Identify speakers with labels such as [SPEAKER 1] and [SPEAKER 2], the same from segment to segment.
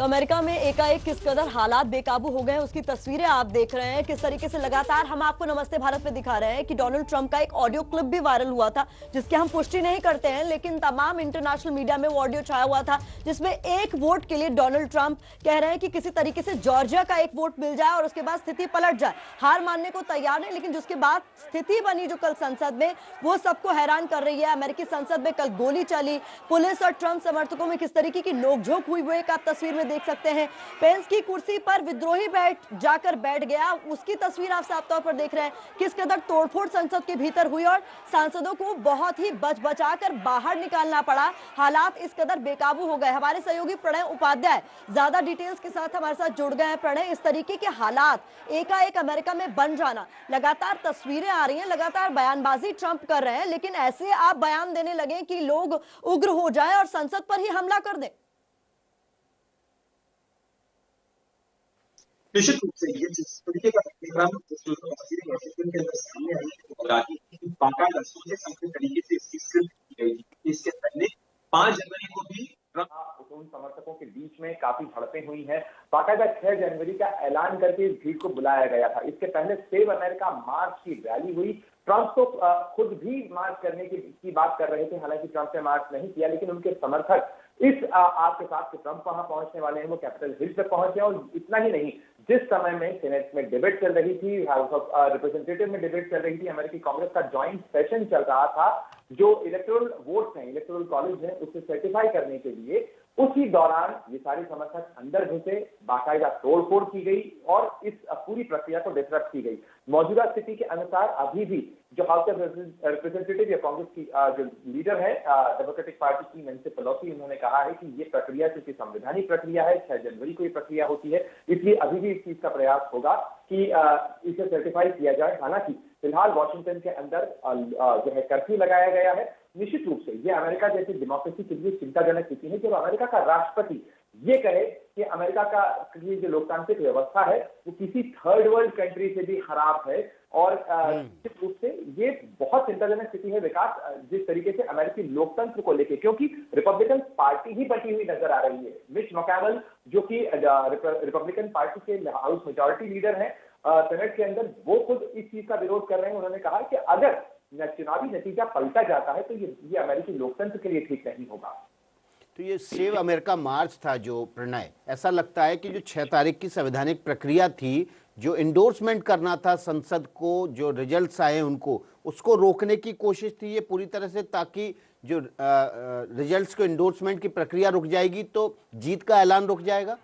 [SPEAKER 1] तो अमेरिका में एकाएक किस कदर हालात बेकाबू हो गए हैं उसकी तस्वीरें आप देख रहे हैं। किस तरीके से लगातार हम आपको नमस्ते भारत में दिखा रहे हैं कि डोनाल्ड ट्रंप का एक ऑडियो क्लिप भी वायरल हुआ था, जिसकी हम पुष्टि नहीं करते हैं, लेकिन तमाम इंटरनेशनल मीडिया में वो ऑडियो छाया हुआ था, जिसमें एक वोट के लिए डोनाल्ड ट्रंप कह रहे हैं कि किसी तरीके से जॉर्जिया का एक वोट मिल जाए और उसके बाद स्थिति पलट जाए। हार मानने को तैयार नहीं, लेकिन जिसके बाद स्थिति बनी जो कल संसद में, वो सबको हैरान कर रही है। अमेरिकी संसद में कल गोली चली, पुलिस और ट्रंप समर्थकों में किस तरीके की नोकझोंक हुई वो एक आप तस्वीर में देख सकते हैं। पेंस की कुर्सी पर विद्रोही जाकर बैठ गया, उसकी तस्वीर आप साफ तौर पर देख रहे हैं। किस कदर तोड़फोड़ संसद के भीतर हुई और सांसदों को बहुत ही बचा-कर बाहर निकालना पड़ा। हालात इस कदर बेकाबू हो गए। हमारे सहयोगी प्रणय उपाध्याय ज्यादा डिटेल्स के साथ हमारे साथ जुड़ गए हैं। प्रणय, इस तरीके के हालात एकाएक अमेरिका में बन जाना, लगातार तस्वीरें आ रही हैं, लगातार बयानबाजी ट्रंप कर रहे हैं, लेकिन ऐसे आप बयान देने लगे कि लोग उग्र हो जाएं और संसद पर ही हमला कर दें।
[SPEAKER 2] निश्चित रूप से ये जिस तरीके का प्रोग्राम वॉशिंगटन के अंदर सामने आई है, वो बाकायदा सोचे समझे तरीके से इसकी स्क्रिप्ट की गई थी। इससे पहले 5 जनवरी को भी उन समर्थकों के बीच में काफी झड़पें हुई हैं। बाकायदा 6 जनवरी का ऐलान करके इस भीड़ को बुलाया गया था। इसके पहले सेव अमेरिका मार्च की रैली हुई। ट्रंप तो खुद भी मार्च करने की बात कर रहे थे, हालांकि ट्रंप ने मार्च नहीं किया, लेकिन उनके समर्थक इस आपके साथ कि ट्रंप वहां पहुंचने वाले हैं, वो कैपिटल हिल तक पहुंचे। और इतना ही नहीं, जिस समय में सेनेट में डिबेट चल रही थी, हाउस ऑफ रिप्रेजेंटेटिव में डिबेट चल रही थी, अमेरिकी कांग्रेस का ज्वाइंट सेशन चल रहा था, जो इलेक्टोरल वोट्स हैं, इलेक्टोरल कॉलेज है, उसे सर्टिफाई करने के लिए उसी दौरान ये सारे समर्थक अंदर घुसे, बाकायदा तोड़फोड़ की गई और इस पूरी प्रक्रिया को डिसरप्ट की गई। मौजूदा स्थिति के अनुसार अभी भी जो हाउस ऑफ रिप्रेजेंटेटिव या कांग्रेस की जो लीडर है डेमोक्रेटिक पार्टी की नैंसी पेलोसी, उन्होंने कहा है कि ये प्रक्रिया क्योंकि संवैधानिक प्रक्रिया है, 6 जनवरी को ये प्रक्रिया होती है, इसलिए अभी भी इस चीज का प्रयास होगा कि इसे सर्टिफाई किया जाए। हालांकि फिलहाल वॉशिंगटन के अंदर जो है कर्फ्यू लगाया गया है। निश्चित रूप से ये अमेरिका जैसी डेमोक्रेसी के लिए चिंताजनक स्थिति है जब अमेरिका का राष्ट्रपति ये कहे कि अमेरिका का जो लोकतांत्रिक व्यवस्था है वो किसी थर्ड वर्ल्ड कंट्री से भी खराब है। और निश्चित रूप से ये बहुत चिंताजनक स्थिति है विकास, जिस तरीके से अमेरिकी लोकतंत्र को लेकर, क्योंकि रिपब्लिकन पार्टी ही बटी हुई नजर आ रही है। मिच मैकोनेल जो कि रिपब्लिकन पार्टी के हाउस मेजोरिटी लीडर है सेनेट के अंदर, वो खुद इस चीज का विरोध कर रहे हैं। उन्होंने कहा कि अगर चुनावी नतीजा पलटा जाता है तो ये अमेरिकी लोकतंत्र के लिए ठीक नहीं होगा।
[SPEAKER 3] तो ये सेव अमेरिका मार्च था जो प्रणय, ऐसा लगता है कि जो 6 तारीख की संवैधानिक प्रक्रिया थी, जो इंडोर्समेंट करना था संसद को, जो रिजल्ट्स आए उनको, उसको रोकने की कोशिश थी ये पूरी तरह से, ताकि जो रिजल्ट्स को इंडोर्समेंट की प्रक्रिया रुक जाएगी तो जीत का ऐलान रुक जाएगा।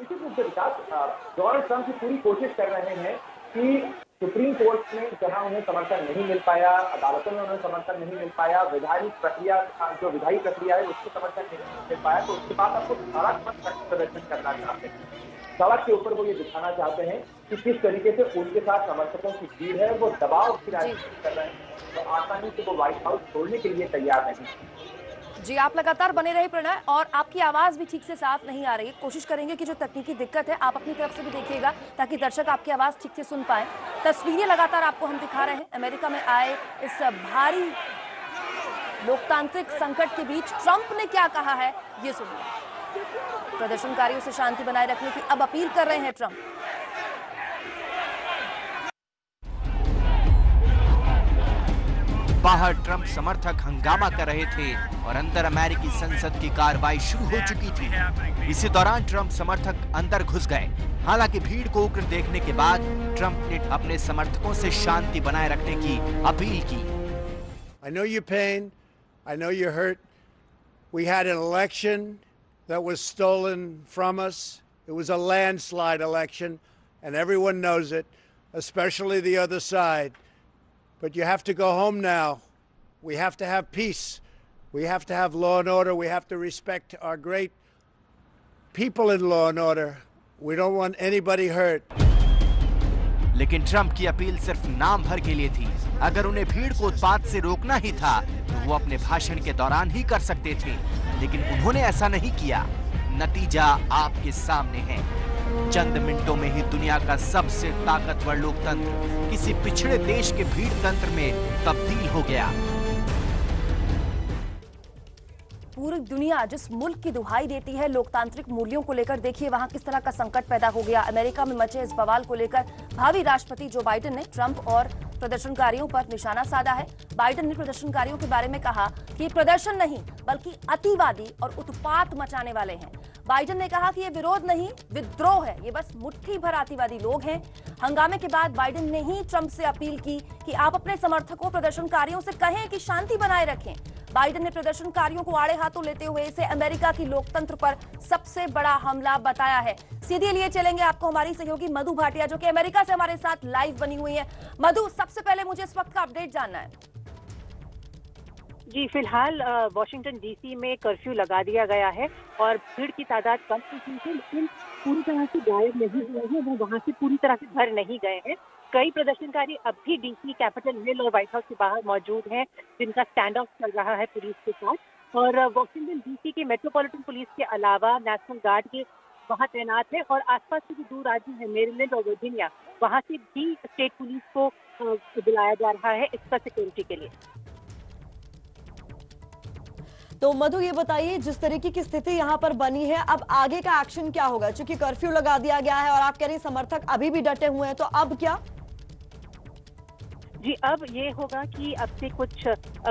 [SPEAKER 2] इसी रूप से डोनाल्ड ट्रंप की पूरी कोशिश कर रहे हैं कि सुप्रीम कोर्ट में जहां उन्हें समर्थन नहीं मिल पाया, अदालतों में उन्हें समर्थन नहीं मिल पाया, विधायी प्रक्रिया जो विधायी प्रक्रिया है उसको समर्थन नहीं मिल पाया, तो उसके बाद आपको सड़क पर प्रदर्शन करना चाहते हैं। सड़क के ऊपर वो ये दिखाना चाहते हैं कि किस तरीके से उनके साथ समर्थकों की भीड़ है, वो दबाव की राजनीति कर रहे हैं, तो आसानी से वो व्हाइट हाउस छोड़ने के लिए तैयार नहीं।
[SPEAKER 1] जी, आप लगातार बने रहे प्रणय, और आपकी आवाज भी ठीक से साफ नहीं आ रही है। कोशिश करेंगे कि जो तकनीकी दिक्कत है आप अपनी तरफ से भी देखिएगा ताकि दर्शक आपकी आवाज ठीक से सुन पाए। तस्वीरें लगातार आपको हम दिखा रहे हैं अमेरिका में आए इस भारी लोकतांत्रिक संकट के बीच ट्रंप ने क्या कहा है, ये सुनिए। प्रदर्शनकारियों से शांति बनाए रखने की अब अपील कर रहे हैं ट्रंप।
[SPEAKER 4] बाहर ट्रंप समर्थक हंगामा कर रहे थे और अंदर अमेरिकी संसद की कार्रवाई शुरू हो चुकी थी। इसी दौरान ट्रंप समर्थक अंदर घुस गए। हालांकि भीड़ को उग्र देखने के बाद ट्रंप ने अपने समर्थकों से शांति बनाए रखने की अपील की।
[SPEAKER 5] I know your pain. I know you're hurt. We had an election that was stolen from us. It was a landslide election, and everyone knows it, especially the other side. But you have to go home now. We have to have peace. We have to have law and order. We have to respect our great people in law and order. We don't want anybody hurt.
[SPEAKER 4] लेकिन Trump की appeal सिर्फ नाम भर के लिए थी। अगर उन्हें भीड़ को उत्पात से रोकना ही था तो वो अपने भाषण के दौरान ही कर सकते थे, लेकिन उन्होंने ऐसा नहीं किया। नतीजा आपके सामने है। चंद मिनटों में ही दुनिया का सबसे ताकतवर लोकतंत्र किसी पिछड़े देश के भीड़ तंत्र में तब्दील हो गया।
[SPEAKER 6] पूरी दुनिया जिस मुल्क की दुहाई देती है लोकतांत्रिक मूल्यों को लेकर, देखिए वहां किस तरह का संकट पैदा हो गया। अमेरिका में मचे इस बवाल को लेकर भावी राष्ट्रपति जो बाइडेन ने ट्रंप और प्रदर्शनकारियों पर निशाना साधा है। बाइडेन ने प्रदर्शनकारियों के बारे में कहा कि प्रदर्शन नहीं बल्कि अतिवादी और उत्पात मचाने वाले हैं। बाइडेन ने कहा कि ये विरोध नहीं विद्रोह है, ये बस मुट्ठी भर अतिवादी लोग हैं। हंगामे के बाद बाइडेन ने ही ट्रंप से अपील की कि आप अपने समर्थकों प्रदर्शनकारियों से कहें कि शांति बनाए रखें। बाइडेन ने प्रदर्शनकारियों को आड़े हाथों लेते हुए इसे अमेरिका की लोकतंत्र पर सबसे बड़ा हमला बताया है। सीधे लिए चलेंगे आपको हमारी सहयोगी मधु भाटिया जो कि अमेरिका से हमारे साथ लाइव बनी हुई है। मधु, सबसे पहले मुझे इस वक्त का अपडेट जानना है।
[SPEAKER 7] जी, फिलहाल वॉशिंगटन डीसी में कर्फ्यू लगा दिया गया है और भीड़ की तादाद कम हुई है, लेकिन पूरी तरह से गायब नहीं हुए हैं, वो वहां से पूरी तरह से भर नहीं गए हैं। कई प्रदर्शनकारी अब भी डीसी, कैपिटल हिल और व्हाइट हाउस के बाहर मौजूद हैं, जिनका स्टैंड ऑफ चल रहा है पुलिस के साथ। और वॉशिंगटन डीसी के मेट्रोपॉलिटन पुलिस के अलावा नेशनल गार्ड के वहां तैनात है और आसपास के जो 2 राज्य हैं मेरीलैंड और वर्जीनिया, वहां से भी स्टेट पुलिस को बुलाया जा रहा है इसका सिक्योरिटी के लिए।
[SPEAKER 1] तो मधु ये बताइए, जिस तरीके की स्थिति यहाँ पर बनी है, अब आगे का एक्शन क्या होगा? क्योंकि कर्फ्यू लगा दिया गया है और आप कह रही समर्थक अभी भी डटे हुए हैं, तो अब क्या?
[SPEAKER 7] जी, अब ये होगा कि अब से कुछ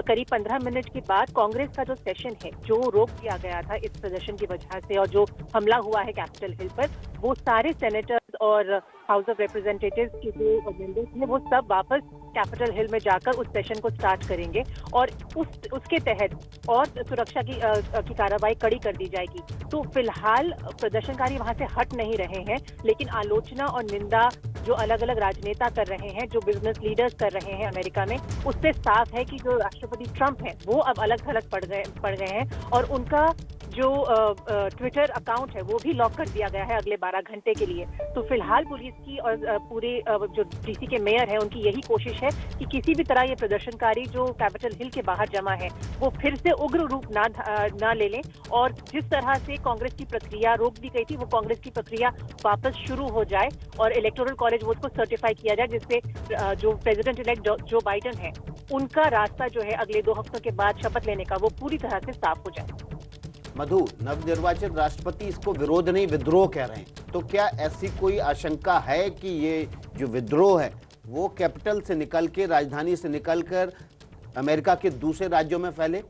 [SPEAKER 7] करीब 15 मिनट के बाद कांग्रेस का जो सेशन है, जो रोक दिया गया था इस प्रदर्शन की वजह से और जो हमला हुआ है कैपिटल हिल पर, वो सारे सेनेटर्स और हाउस ऑफ रिप्रेजेंटेटिव्स के जो मेंबर्स हैं वो सब वापस कैपिटल हिल में जाकर उस सेशन को स्टार्ट करेंगे और उसके तहत और सुरक्षा की कार्रवाई कड़ी कर दी जाएगी। तो फिलहाल प्रदर्शनकारी वहां से हट नहीं रहे हैं, लेकिन आलोचना और निंदा जो अलग अलग राजनेता कर रहे हैं, जो बिजनेस लीडर्स कर रहे हैं अमेरिका में, उससे साफ है कि जो राष्ट्रपति ट्रंप हैं वो अब अलग थलग पड़ गए हैं और उनका जो ट्विटर अकाउंट है वो भी लॉक कर दिया गया है अगले 12 घंटे के लिए। तो फिलहाल पुलिस की और पूरे जो डीसी के मेयर हैं उनकी यही कोशिश है कि किसी भी तरह ये प्रदर्शनकारी जो कैपिटल हिल के बाहर जमा है वो फिर से उग्र रूप ना ले लें और जिस तरह से कांग्रेस की प्रक्रिया रोक दी गई थी वो कांग्रेस की प्रक्रिया वापस शुरू हो जाए और इलेक्टोरल कॉलेज वोट को सर्टिफाई किया जाए, जिससे जो प्रेसिडेंट इलेक्ट जो बाइडेन है उनका रास्ता जो है अगले 2 हफ्तों के बाद शपथ लेने का वो पूरी तरह से साफ हो जाए।
[SPEAKER 3] मधु, नवनिर्वाचित राष्ट्रपति इसको विरोध नहीं विद्रोह कह रहे हैं, तो क्या ऐसी कोई आशंका है कि ये जो विद्रोह है वो कैपिटल से निकल के, राजधानी से निकलकर अमेरिका के दूसरे राज्यों में फैले?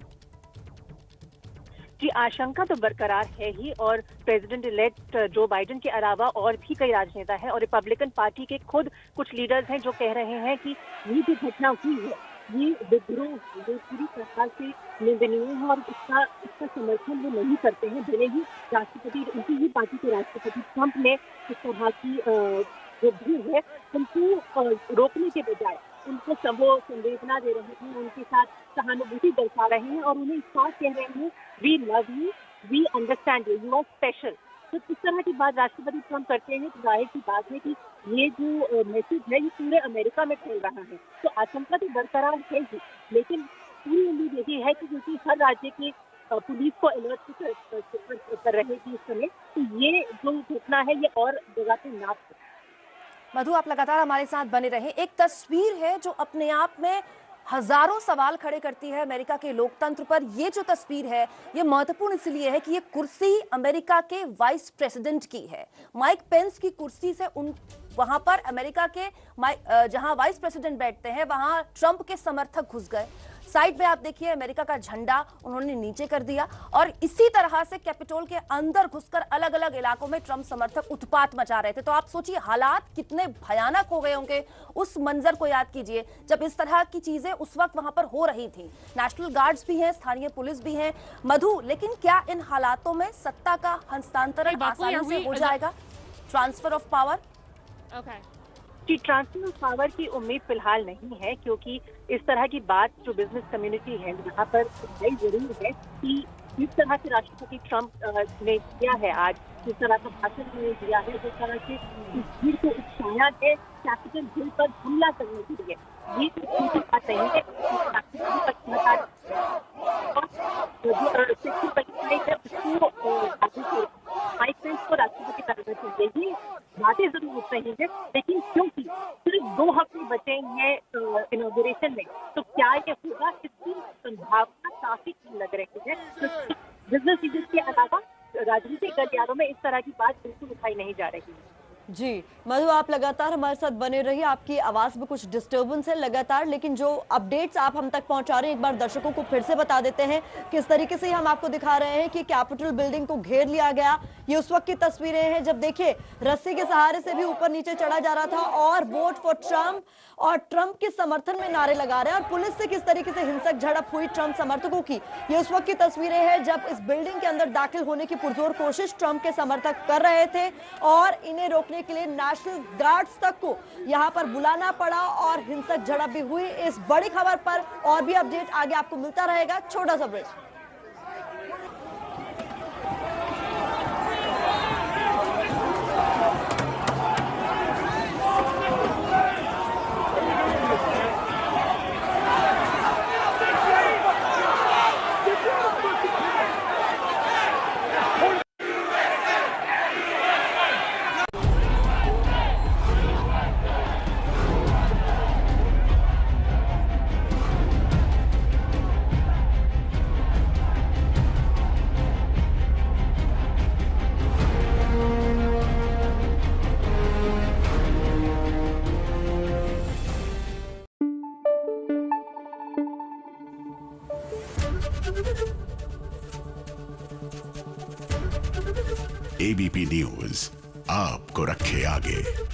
[SPEAKER 7] जी, आशंका तो बरकरार है ही और प्रेसिडेंट इलेक्ट जो बाइडेन के अलावा और भी कई राजनेता हैं और रिपब्लिकन पार्टी के खुद कुछ लीडर्स हैं जो कह रहे हैं कि ये जो घटना हुई है ये विद्रोह जो पूरी तरह से निंदनीय है और इसका समर्थन वो नहीं करते हैं। भले ही राष्ट्रपति, उनकी ही पार्टी के राष्ट्रपति ट्रंप ने इस तरह की जो भीड़ है उनको रोकने के बजाय उनको वो संवेदना दे रहे हैं, उनके साथ सहानुभूति दर्शा रहे हैं और उन्हें साथ कह रहे हैं we love you, we understand you, you are special. तो इस तरह की बात राष्ट्रपति ट्रंप करते हैं तो जाहिर सी बात है कि ये जो मैसेज है ये पूरे अमेरिका में फैल रहा है। तो आशंका तो बरकरार है ही, लेकिन पूरी उम्मीद यही है कि क्योंकि हर राज्य की पुलिस को अलर्ट कर रहेगी इस समय, तो ये जो घटना है ये और जगह पे ना।
[SPEAKER 6] मधु, आप लगातार हमारे साथ बने रहे। एक तस्वीर है जो अपने आप में हजारों सवाल खड़े करती है अमेरिका के लोकतंत्र पर। ये जो तस्वीर है ये महत्वपूर्ण इसलिए है कि ये कुर्सी अमेरिका के वाइस प्रेसिडेंट की है। माइक पेंस की कुर्सी से वहां पर अमेरिका के जहां वाइस प्रेसिडेंट बैठते हैं वहां ट्रंप के समर्थक घुस गए। साइड में आप देखिए अमेरिका का झंडा उन्होंने नीचे कर दिया और इसी तरह से कैपिटोल के अंदर घुसकर अलग अलग इलाकों में ट्रंप समर्थक उत्पात मचा रहे थे। तो आप सोचिए हालात कितने भयानक हो गए होंगे। उस मंजर को याद कीजिए जब इस तरह की चीजें उस वक्त वहां पर हो रही थी। नेशनल गार्ड्स भी हैं, स्थानीय पुलिस भी हैं। मधु, लेकिन क्या इन हालातों में सत्ता का हस्तांतरण आसानी से हो जाएगा? Transfer of power?
[SPEAKER 7] जी, ट्रांसफर ऑफ पावर की उम्मीद फिलहाल नहीं है, क्योंकि इस तरह की बात जो बिजनेस कम्युनिटी है यहाँ पर जरूर है कि जिस तरह से राष्ट्रपति ट्रंप ने किया है आज, जिस तरह का भाषण उन्होंने दिया है, जिस तरह से इस भीड़ को उकसाया है कैपिटल हिल पर हमला करने के लिए, ये तो बात नहीं है। राष्ट्रपति करना चाहिए, ये बातें जरूर उठ रही है, लेकिन क्योंकि सिर्फ 2 हफ्ते बचे हैं इनॉग्रेशन में, तो क्या ये होगा इसकी संभावना काफी लग रही है। बिजनेस सीजन के अलावा राजनीतिक गलियारों में इस तरह की बात बिल्कुल उठाई नहीं जा रही है।
[SPEAKER 1] जी मधु, आप लगातार हमारे साथ बने रहिए। आपकी आवाज में कुछ डिस्टर्बेंस है लगातार, लेकिन जो अपडेट्स आप हम तक पहुंचा रहे हैं एक बार दर्शकों को फिर से बता देते हैं। किस तरीके से हम आपको दिखा रहे हैं कि कैपिटल बिल्डिंग को घेर लिया गया। ये उस वक्त की तस्वीरें हैं जब देखिए रस्सी के सहारे से भी ऊपर नीचे चढ़ा जा रहा था और वोट फॉर ट्रंप और ट्रंप के समर्थन में नारे लगा रहे हैं, और पुलिस से किस तरीके से हिंसक झड़प हुई ट्रंप समर्थकों की। ये उस वक्त की तस्वीरें हैं जब इस बिल्डिंग के अंदर दाखिल होने की पुरजोर कोशिश ट्रंप के समर्थक कर रहे थे और इन्हें रोकने के लिए नेशनल गार्ड्स तक को यहां पर बुलाना पड़ा और हिंसक झड़प भी हुई। इस बड़ी खबर पर और भी अपडेट आगे आपको मिलता रहेगा। छोटा सा ब्रेक।
[SPEAKER 8] एबीपी न्यूज आपको रखे आगे।